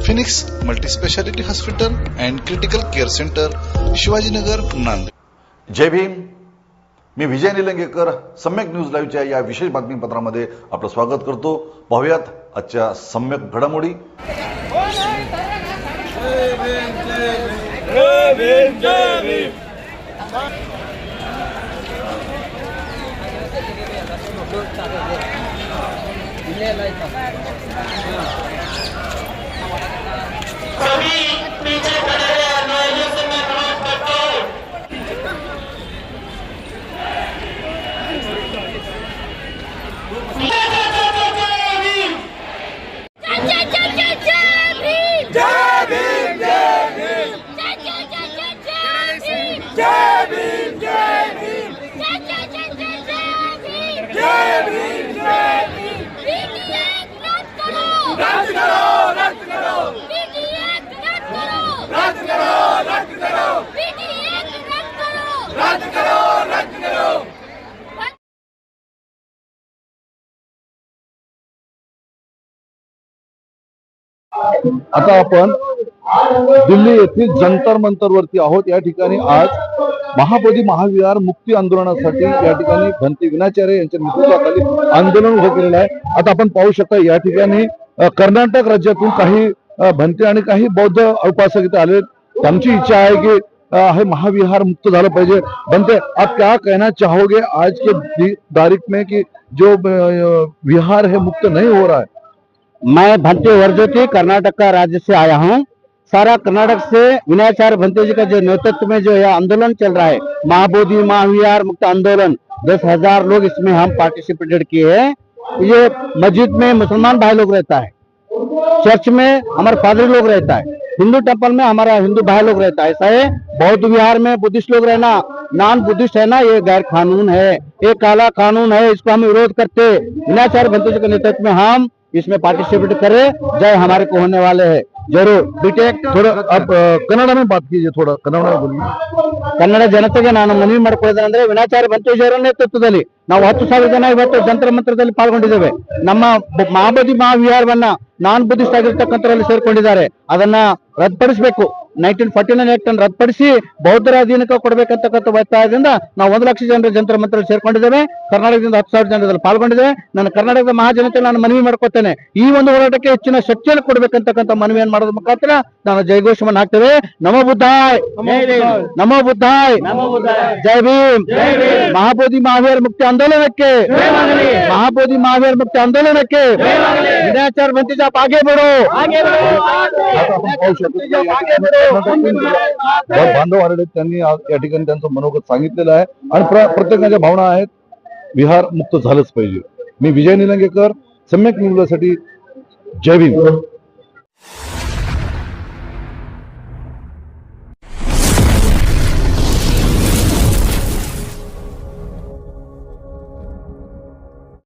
Phoenix multispeciality hospital and critical care centre, Shivajinagar, Nanded. जय भीम। मी Vijay Nilangekar Samyak news लाईव्हच्या या विशेष बातमीपत्रामध्ये आपलं स्वागत करतो। पाहूयात आजच्या सम्यक घडामोडी। आता आपण दिल्ली येथील जंतर मंतर वरती आहोत। या ठिकाणी आज महाबोधी महाविहार मुक्ती आंदोलनासाठी या ठिकाणी भंते विनाचार्य यांच्या नेतृत्वाखाली आंदोलन उभं केलेलं आहे। आता आपण पाहू शकता या ठिकाणी कर्नाटक राज्यातून काही भंते आणि काही बौद्ध उपासक इथे आले। त्यांची इच्छा है कि है महाविहार मुक्त झालं पाहिजे। भंते, आप क्या कहना चाहोगे आज के तारीख में कि जो विहार है मुक्त नहीं हो रहा है? मैं भंते वर्जोती कर्नाटक का राज्य से आया हूँ। सारा कर्नाटक से विनाचार्य भंते जी का जो नेतृत्व में जो यह आंदोलन चल रहा है, महाबोधि महाविहार मुक्त आंदोलन, 10,000 लोग इसमें हम पार्टिसिपेटेड किए हैं। ये मस्जिद में मुसलमान भाई लोग रहता है, चर्च में हमारे पादरी लोग रहता है, हिंदू टेम्पल में हमारा हिंदू भाई लोग रहता है। ऐसा है, बौद्ध विहार में बुद्धिस्ट लोग रहना, नॉन बुद्धिस्ट है ना, ये गैर कानून है, ये काला कानून है, इसको हम विरोध करते। विनाचार्य भंते जी के नेतृत्व में हम इसमें पार्टिसिपेट करें। जय हमारे को होने वाले हैं जरूर। बीटेक थोड़ा आप कन्नड़ में बात कीजिए, थोड़ा कन्नड़ में बोलिए। ಕನ್ನಡ ಜನತೆಗೆ ನಾನು ಮನವಿ ಮಾಡಿಕೊಳ್ಳೋದಂದ್ರೆ, ವಿನಾಚಾರ್ಯ ಭಂತೇಜಿ ಅವರ ನೇತೃತ್ವದಲ್ಲಿ ನಾವು 10,000 ಜನ ಇವತ್ತು ಜಂತರ ಮಂತ್ರದಲ್ಲಿ ಪಾಲ್ಗೊಂಡಿದ್ದೇವೆ। ನಮ್ಮ ಮಹಾಬೋಧಿ ಮಹಾವಿಹಾರವನ್ನ ನಾನ್ ಬುದ್ಧಿಸ್ಟ್ ಆಗಿರ್ತಕ್ಕಂಥರಲ್ಲಿ ಸೇರ್ಕೊಂಡಿದ್ದಾರೆ, ಅದನ್ನ ರದ್ದುಪಡಿಸಬೇಕು। 1949 ಆಕ್ಟ್ ಅನ್ನು ರದ್ದುಪಡಿಸಿ ಬೌದ್ಧರ ಅಧೀನಕ್ಕೆ ಕೊಡಬೇಕಂತಕ್ಕಂಥ ಒತ್ತಾಯದಿಂದ ನಾವು 1 ಲಕ್ಷ ಜನರ ಜಂತರ ಮಂತ್ರದಲ್ಲಿ ಸೇರ್ಕೊಂಡಿದ್ದೇವೆ। ಕರ್ನಾಟಕದಿಂದ 10,000 ಜನರಲ್ಲಿ ಪಾಲ್ಗೊಂಡಿದ್ದೇವೆ। ನಾನು ಕರ್ನಾಟಕದ ಮಹಾಜನತೆ ನಾನು ಮನವಿ ಮಾಡ್ಕೊತೇನೆ, ಈ ಒಂದು ಹೋರಾಟಕ್ಕೆ ಹೆಚ್ಚಿನ ಶಕ್ತಿಯನ್ನು ಕೊಡಬೇಕಂತಕ್ಕಂಥ ಮನವಿಯನ್ನು ಮಾಡೋದ್ರ ಮುಖಾಂತರ ನಾನು ಜಯಘೋಷವನ್ನು ಹಾಕ್ತೇವೆ। ನಮೋ ಬುದ್ಧಾಯ್, ನಮೋ ಬುದ್ಧಾಯ್, ಜೈ ಭೀಮ್। ಮಹಾಬೋಧಿ महावीर मुक्ति आंदोलनಕ್ಕೆ, महाबोधि महावीर मुक्ति आंदोलनಕ್ಕೆ विनाचार्य भंते जी आप आगे बढ़ो, आगे बढ़ो, बांधव आरडे त्यांनी या ठिकाणी त्यांचं मनोगत सांगितलेलं आहे आणि प्रत्येकाच्या भावना आहेत, विहार मुक्त झालंच पाहिजे। मी विजय निलंगेकर, सम्यक न्यूजसाठी, जय भीम।